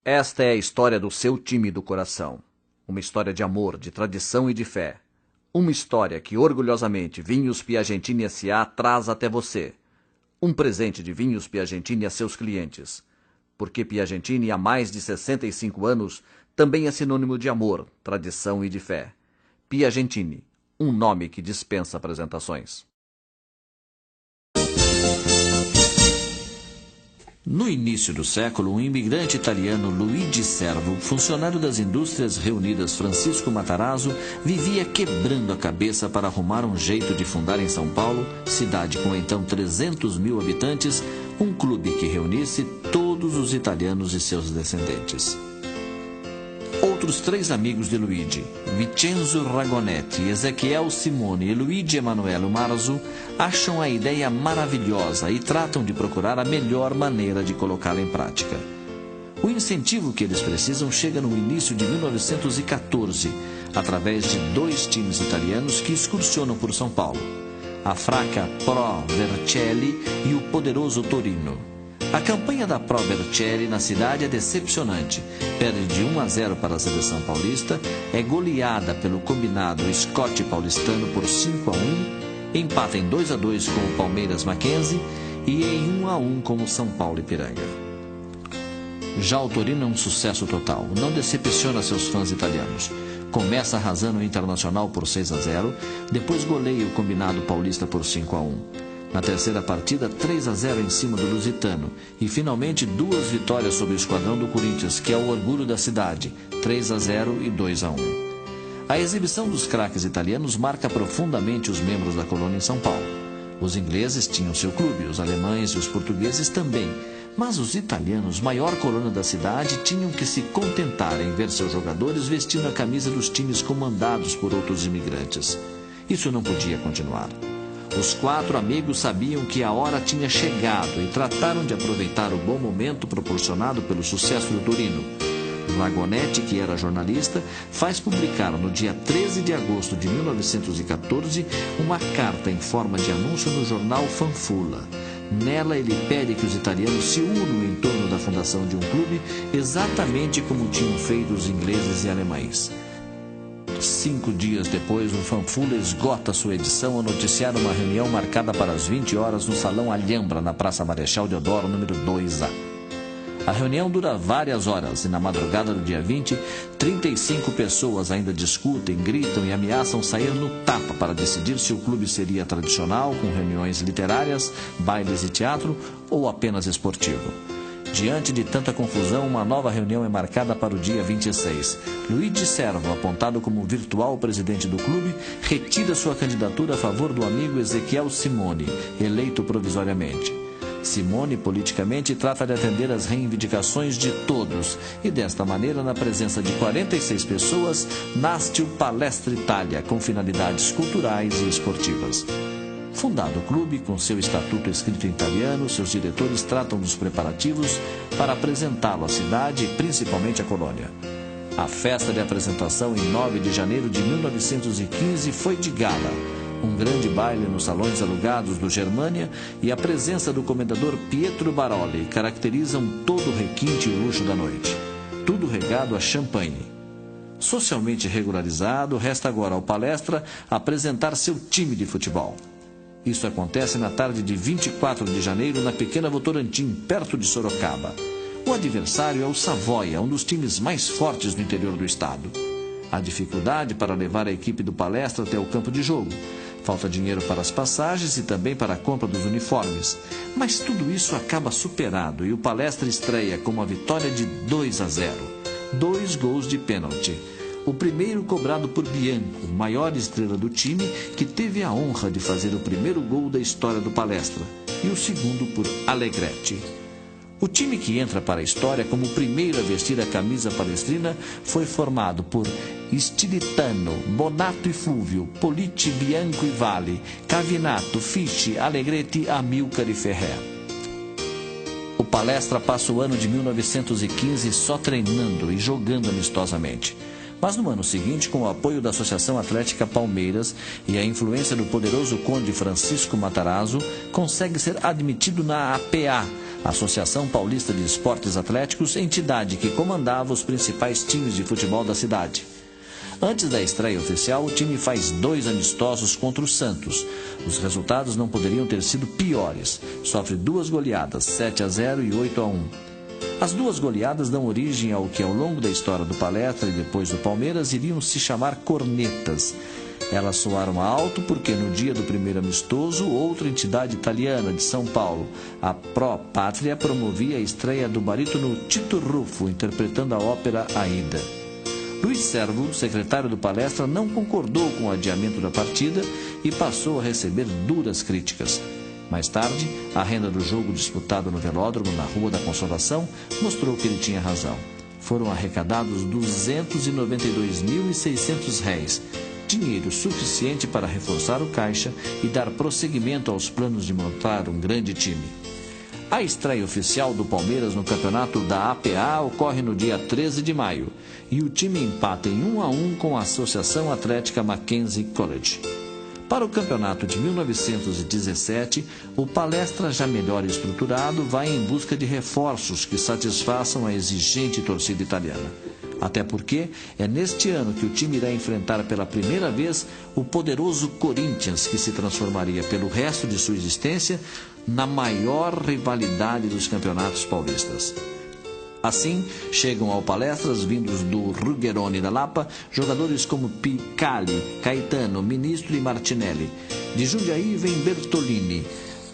Esta é a história do seu time do coração. Uma história de amor, de tradição e de fé. Uma história que orgulhosamente Vinhos Piagentini S.A. traz até você. Um presente de Vinhos Piagentini a seus clientes. Porque Piagentini há mais de 65 anos também é sinônimo de amor, tradição e de fé. Piagentini, um nome que dispensa apresentações. No início do século, um imigrante italiano, Luigi Servo, funcionário das indústrias reunidas Francisco Matarazzo, vivia quebrando a cabeça para arrumar um jeito de fundar em São Paulo, cidade com então 300 mil habitantes, um clube que reunisse todos os italianos e seus descendentes. Outros três amigos de Luigi, Vincenzo Ragonetti, Ezequiel Simone e Luigi Emanuele Marzo, acham a ideia maravilhosa e tratam de procurar a melhor maneira de colocá-la em prática. O incentivo que eles precisam chega no início de 1914, através de dois times italianos que excursionam por São Paulo, a fraca Pro Vercelli e o poderoso Torino. A campanha da Pro Vercelli na cidade é decepcionante. Perde de 1-0 para a seleção paulista, é goleada pelo combinado Scott paulistano por 5-1, empata em 2-2 com o Palmeiras Mackenzie e em 1-1 com o São Paulo Ipiranga. Já o Torino é um sucesso total, não decepciona seus fãs italianos. Começa arrasando o Internacional por 6-0, depois goleia o combinado paulista por 5-1. Na terceira partida, 3-0 em cima do Lusitano. E finalmente 2 vitórias sobre o esquadrão do Corinthians, que é o orgulho da cidade, 3-0 e 2-1. A exibição dos craques italianos marca profundamente os membros da colônia em São Paulo. Os ingleses tinham seu clube, os alemães e os portugueses também. Mas os italianos, maior colônia da cidade, tinham que se contentar em ver seus jogadores vestindo a camisa dos times comandados por outros imigrantes. Isso não podia continuar. Os 4 amigos sabiam que a hora tinha chegado e trataram de aproveitar o bom momento proporcionado pelo sucesso do Torino. Ragonetti, que era jornalista, faz publicar no dia 13 de agosto de 1914 uma carta em forma de anúncio no jornal Fanfula. Nela ele pede que os italianos se unam em torno da fundação de um clube, exatamente como tinham feito os ingleses e alemães. 5 dias depois, o Fanfula esgota sua edição ao noticiar uma reunião marcada para as 20 horas no Salão Alhambra, na Praça Marechal Deodoro, número 2A. A reunião dura várias horas e na madrugada do dia 20, 35 pessoas ainda discutem, gritam e ameaçam sair no tapa para decidir se o clube seria tradicional, com reuniões literárias, bailes e teatro, ou apenas esportivo. Diante de tanta confusão, uma nova reunião é marcada para o dia 26. Luigi Servo, apontado como virtual presidente do clube, retira sua candidatura a favor do amigo Ezequiel Simone, eleito provisoriamente. Simone, politicamente, trata de atender às reivindicações de todos e, desta maneira, na presença de 46 pessoas, nasce o Palestra Itália, com finalidades culturais e esportivas. Fundado o clube, com seu estatuto escrito em italiano, seus diretores tratam dos preparativos para apresentá-lo à cidade e principalmente à colônia. A festa de apresentação, em 9 de janeiro de 1915, foi de gala. Um grande baile nos salões alugados do Germânia e a presença do comendador Pietro Baroli caracterizam todo o requinte e luxo da noite. Tudo regado a champanhe. Socialmente regularizado, resta agora ao Palestra apresentar seu time de futebol. Isso acontece na tarde de 24 de janeiro na pequena Votorantim, perto de Sorocaba. O adversário é o Savoia, um dos times mais fortes do interior do estado. Há dificuldade para levar a equipe do Palestra até o campo de jogo. Falta dinheiro para as passagens e também para a compra dos uniformes. Mas tudo isso acaba superado e o Palestra estreia com uma vitória de 2-0. 2 gols de pênalti. O primeiro cobrado por Bianco, maior estrela do time, que teve a honra de fazer o primeiro gol da história do Palestra, e o segundo por Alegretti. O time que entra para a história como o primeiro a vestir a camisa palestrina foi formado por Stilitano, Bonato e Flúvio, Politi, Bianco e Vale, Cavinato, Fichi, Alegretti, Amilcar e Ferrer. O Palestra passa o ano de 1915 só treinando e jogando amistosamente. Mas no ano seguinte, com o apoio da Associação Atlética Palmeiras e a influência do poderoso conde Francisco Matarazzo, consegue ser admitido na APA, Associação Paulista de Esportes Atléticos, entidade que comandava os principais times de futebol da cidade. Antes da estreia oficial, o time faz 2 amistosos contra o Santos. Os resultados não poderiam ter sido piores. Sofre 2 goleadas, 7-0 e 8-1. As 2 goleadas dão origem ao que, ao longo da história do Palestra e depois do Palmeiras, iriam se chamar cornetas. Elas soaram alto porque, no dia do primeiro amistoso, outra entidade italiana de São Paulo, a Pro Pátria, promovia a estreia do barítono Tito Ruffo, interpretando a ópera Aida. Luiz Servo, secretário do Palestra, não concordou com o adiamento da partida e passou a receber duras críticas. Mais tarde, a renda do jogo disputado no velódromo na Rua da Consolação mostrou que ele tinha razão. Foram arrecadados R$ 292.600, dinheiro suficiente para reforçar o caixa e dar prosseguimento aos planos de montar um grande time. A estreia oficial do Palmeiras no campeonato da APA ocorre no dia 13 de maio e o time empata em 1-1 com a Associação Atlética Mackenzie College. Para o campeonato de 1917, o Palestra, já melhor estruturado, vai em busca de reforços que satisfaçam a exigente torcida italiana. Até porque é neste ano que o time irá enfrentar pela primeira vez o poderoso Corinthians, que se transformaria pelo resto de sua existência na maior rivalidade dos campeonatos paulistas. Assim, chegam ao Palestras, vindos do Ruggeroni da Lapa, jogadores como Picali, Caetano, Ministro e Martinelli. De Jundiaí vem Bertolini.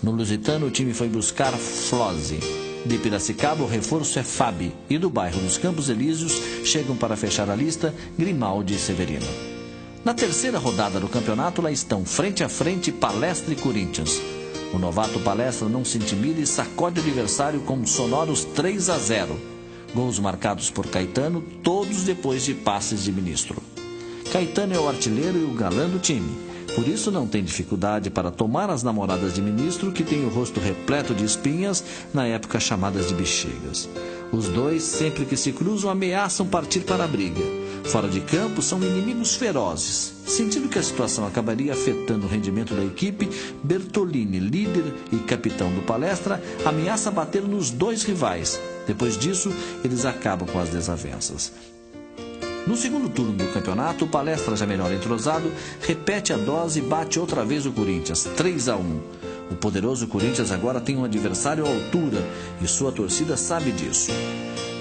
No Lusitano, o time foi buscar Flozzi. De Piracicaba, o reforço é Fabi. E do bairro dos Campos Elíseos, chegam para fechar a lista Grimaldi e Severino. Na terceira rodada do campeonato, lá estão frente a frente Palestra e Corinthians. O novato Palestra não se intimida e sacode o adversário com sonoros 3-0. Gols marcados por Caetano, todos depois de passes de Ministro. Caetano é o artilheiro e o galã do time. Por isso não tem dificuldade para tomar as namoradas de Ministro, que tem o rosto repleto de espinhas, na época chamadas de bexigas. Os dois, sempre que se cruzam, ameaçam partir para a briga. Fora de campo, são inimigos ferozes. Sentindo que a situação acabaria afetando o rendimento da equipe, Bertolini, líder e capitão do Palestra, ameaça bater nos 2 rivais. Depois disso, eles acabam com as desavenças. No segundo turno do campeonato, o Palestra, já melhor entrosado, repete a dose e bate outra vez o Corinthians, 3-1. O poderoso Corinthians agora tem um adversário à altura e sua torcida sabe disso.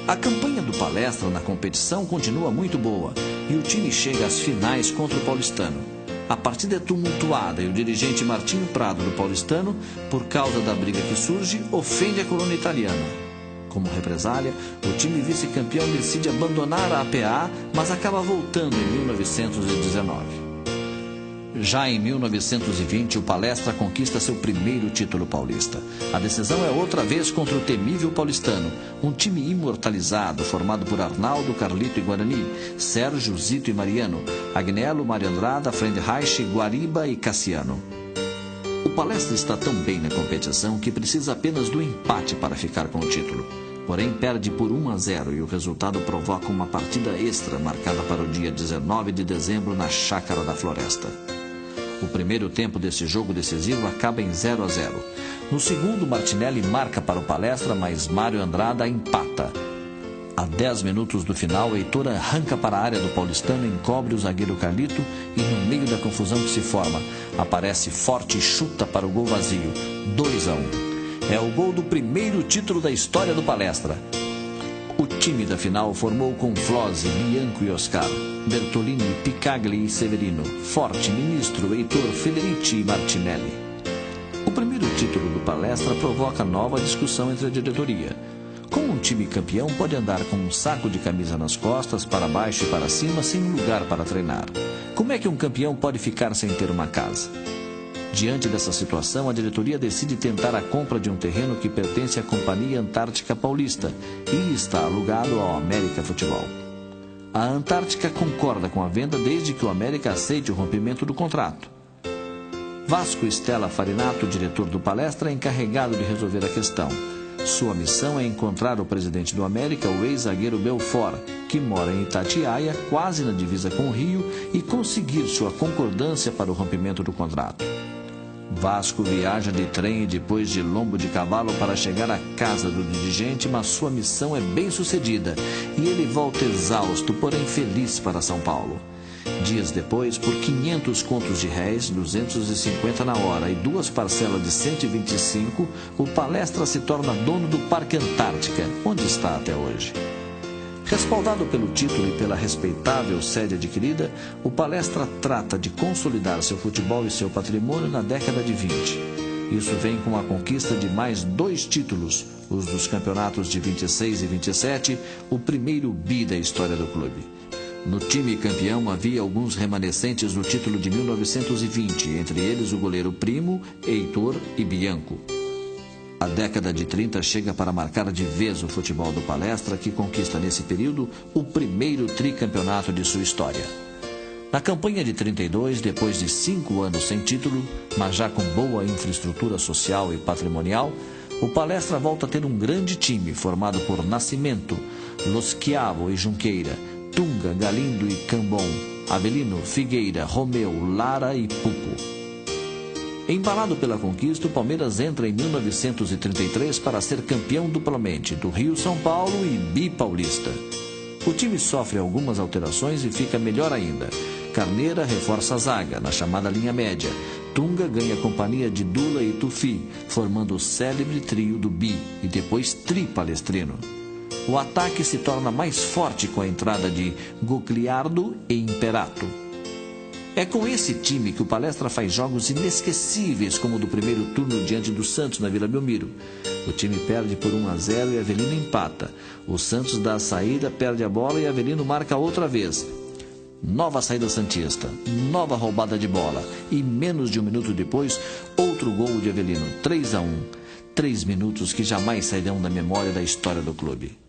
A campanha do Palestra na competição continua muito boa e o time chega às finais contra o Paulistano. A partida é tumultuada e o dirigente Martinho Prado do Paulistano, por causa da briga que surge, ofende a coluna italiana. Como represália, o time vice-campeão decide abandonar a APA, mas acaba voltando em 1919. Já em 1920, o Palestra conquista seu primeiro título paulista. A decisão é outra vez contra o temível Paulistano, um time imortalizado, formado por Arnaldo, Carlito e Guarani, Sérgio, Zito e Mariano, Agnello, Mário Andrada, Frendreich, Guariba e Cassiano. O Palestra está tão bem na competição que precisa apenas do empate para ficar com o título. Porém, perde por 1-0 e o resultado provoca uma partida extra marcada para o dia 19 de dezembro na Chácara da Floresta. O primeiro tempo desse jogo decisivo acaba em 0-0. No segundo, Martinelli marca para o Palestra, mas Mário Andrada empata. A 10 minutos do final, Heitor arranca para a área do Paulistano, encobre o zagueiro Carlito e, no meio da confusão que se forma, aparece forte e chuta para o gol vazio, 2-1. É o gol do primeiro título da história do Palestra. O time da final formou com Flozzi, Bianco e Oscar, Bertolini, Picagli e Severino, Forte, Ministro, Heitor, Federici e Martinelli. O primeiro título do Palestra provoca nova discussão entre a diretoria. Como um time campeão pode andar com um saco de camisa nas costas, para baixo e para cima, sem um lugar para treinar? Como é que um campeão pode ficar sem ter uma casa? Diante dessa situação, a diretoria decide tentar a compra de um terreno que pertence à Companhia Antártica Paulista e está alugado ao América Futebol. A Antártica concorda com a venda desde que o América aceite o rompimento do contrato. Vasco Stella Farinato, diretor do Palestra, é encarregado de resolver a questão. Sua missão é encontrar o presidente do América, o ex-zagueiro Belfort, que mora em Itatiaia, quase na divisa com o Rio, e conseguir sua concordância para o rompimento do contrato. Vasco viaja de trem e depois de lombo de cavalo para chegar à casa do dirigente, mas sua missão é bem sucedida e ele volta exausto, porém feliz para São Paulo. Dias depois, por 500 contos de réis, 250 na hora e 2 parcelas de 125, o Palestra se torna dono do Parque Antártica, onde está até hoje. Respaldado pelo título e pela respeitável sede adquirida, o Palestra trata de consolidar seu futebol e seu patrimônio na década de 20. Isso vem com a conquista de mais 2 títulos, os dos campeonatos de 26 e 27, o primeiro bi da história do clube. No time campeão havia alguns remanescentes do título de 1920, entre eles o goleiro Primo, Heitor e Bianco. A década de 30 chega para marcar de vez o futebol do Palestra, que conquista nesse período o primeiro tricampeonato de sua história. Na campanha de 32, depois de 5 anos sem título, mas já com boa infraestrutura social e patrimonial, o Palestra volta a ter um grande time formado por Nascimento, Los Chiavo e Junqueira, Tunga, Galindo e Cambon, Avelino, Figueira, Romeu, Lara e Pupo. Embalado pela conquista, o Palmeiras entra em 1933 para ser campeão duplamente, do Rio-São Paulo e bipaulista. O time sofre algumas alterações e fica melhor ainda. Carneira reforça a zaga, na chamada linha média. Tunga ganha a companhia de Dula e Tufi, formando o célebre trio do bi e depois tri-palestrino. O ataque se torna mais forte com a entrada de Gogliardo e Imperato. É com esse time que o Palestra faz jogos inesquecíveis, como o do primeiro turno diante do Santos na Vila Belmiro. O time perde por 1-0 e Avelino empata. O Santos dá a saída, perde a bola e Avelino marca outra vez. Nova saída santista, nova roubada de bola e menos de 1 minuto depois, outro gol de Avelino, 3-1. 3 minutos que jamais sairão da memória da história do clube.